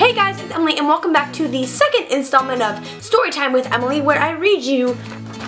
Hey guys, it's Emily and welcome back to the second installment of Storytime with Emily, where I read you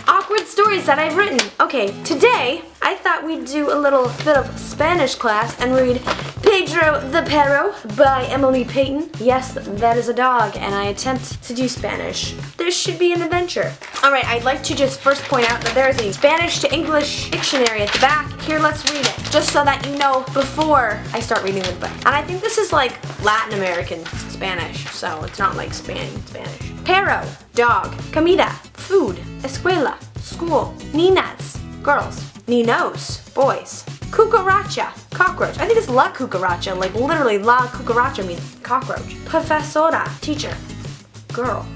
awkward stories that I've written. Okay, today I thought we'd do a little bit of Spanish class and read Pedro the Perro by Emily Paton. Yes, that is a dog, and I attempt to do Spanish. This should be an adventure. Alright, I'd like to just first point out that there is a Spanish to English dictionary at the back. Here, let's read it, just so that you know before I start reading the book. And I think this is like Latin American Spanish, so it's not like Spanish. Perro, dog. Comida, food. Escuela, school. Ninas, girls. Ninos, boys. Cucaracha, cockroach. I think it's la cucaracha, like literally la cucaracha means cockroach. Profesora, teacher, girl.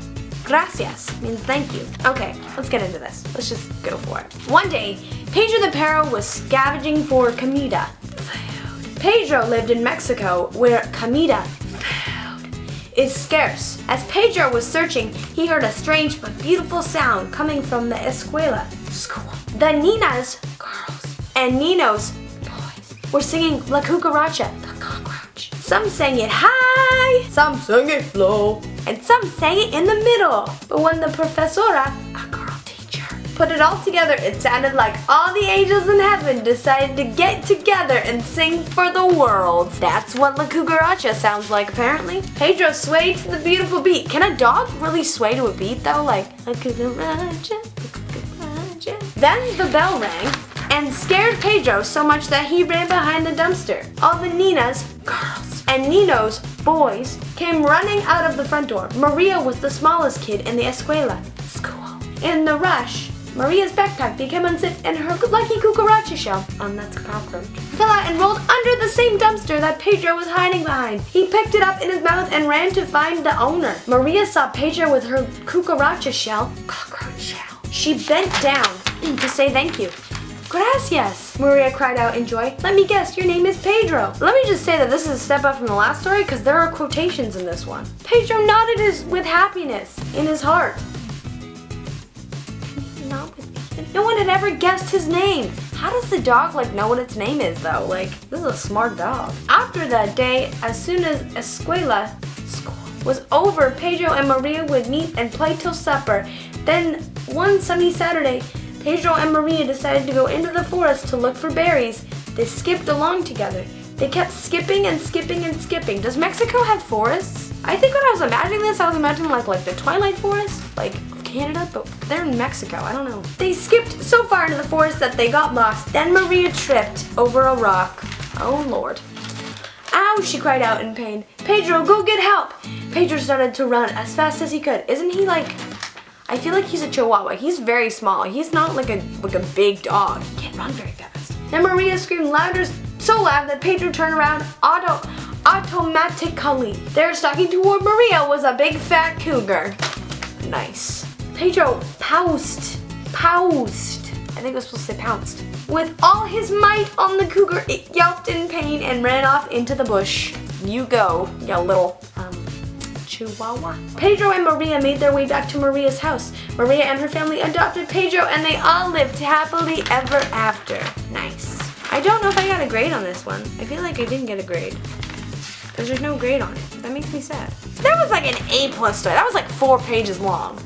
Gracias means thank you. Okay, let's get into this. Let's just go for it. One day, Pedro the Perro was scavenging for comida, food. Pedro lived in Mexico, where comida, food, is scarce. As Pedro was searching, he heard a strange but beautiful sound coming from the escuela, school. The ninas, girls, and ninos, boys, were singing La Cucaracha, the cockroach. Some sang it high, some sang it low, and some sang it in the middle. But when the profesora, a girl teacher, put it all together, it sounded like all the angels in heaven decided to get together and sing for the world. That's what La Cucaracha sounds like, apparently. Pedro swayed to the beautiful beat. Can a dog really sway to a beat, though? Like, La Cucaracha, La Cucaracha. Then the bell rang and scared Pedro so much that he ran behind the dumpster. All the ninas, girls, and ninos, boys, came running out of the front door. Maria was the smallest kid in the escuela, school. In the rush, Maria's backpack became unzipped and her lucky cucaracha shell, that's a cockroach, fell out and rolled under the same dumpster that Pedro was hiding behind. He picked it up in his mouth and ran to find the owner. Maria saw Pedro with her cucaracha shell, cockroach shell. She bent down to say thank you. Gracias, Maria cried out in joy. Let me guess, your name is Pedro. Let me just say that this is a step up from the last story because there are quotations in this one. Pedro nodded with happiness in his heart. No one had ever guessed his name. How does the dog know what its name is though? This is a smart dog. After that day, as soon as escuela, school, was over, Pedro and Maria would meet and play till supper. Then one sunny Saturday, Pedro and Maria decided to go into the forest to look for berries. They skipped along together. They kept skipping and skipping and skipping. Does Mexico have forests? I think when I was imagining this, I was imagining like the Twilight Forest, of Canada, but they're in Mexico, I don't know. They skipped so far into the forest that they got lost. Then Maria tripped over a rock. Oh Lord. Ow, she cried out in pain. Pedro, go get help. Pedro started to run as fast as he could. Isn't he I feel like he's a chihuahua. He's very small. He's not like a big dog. He can't run very fast. Then Maria screamed louder, so loud that Pedro turned around automatically. There, stalking toward Maria was a big fat cougar. Nice. Pedro pounced. I think I was supposed to say pounced. With all his might on the cougar, it yelped in pain and ran off into the bush. You go, you little, Chihuahua. Pedro and Maria made their way back to Maria's house. Maria and her family adopted Pedro and they all lived happily ever after. Nice. I don't know if I got a grade on this one. I feel like I didn't get a grade because there's no grade on it. That makes me sad. That was like an A+ story. That was 4 pages long.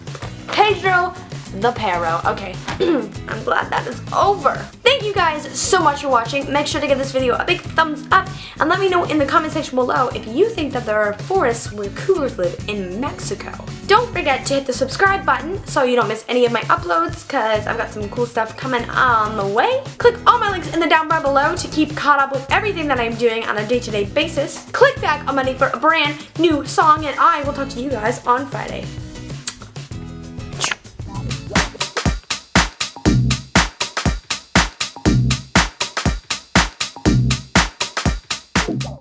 Pedro the Perro. Okay, I'm glad that is over. Thank you guys so much for watching. Make sure to give this video a big thumbs up and let me know in the comment section below if you think that there are forests where cougars live in Mexico. Don't forget to hit the subscribe button so you don't miss any of my uploads because I've got some cool stuff coming on the way. Click all my links in the down bar below to keep caught up with everything that I'm doing on a day-to-day basis. Click back on Monday for a brand new song and I will talk to you guys on Friday.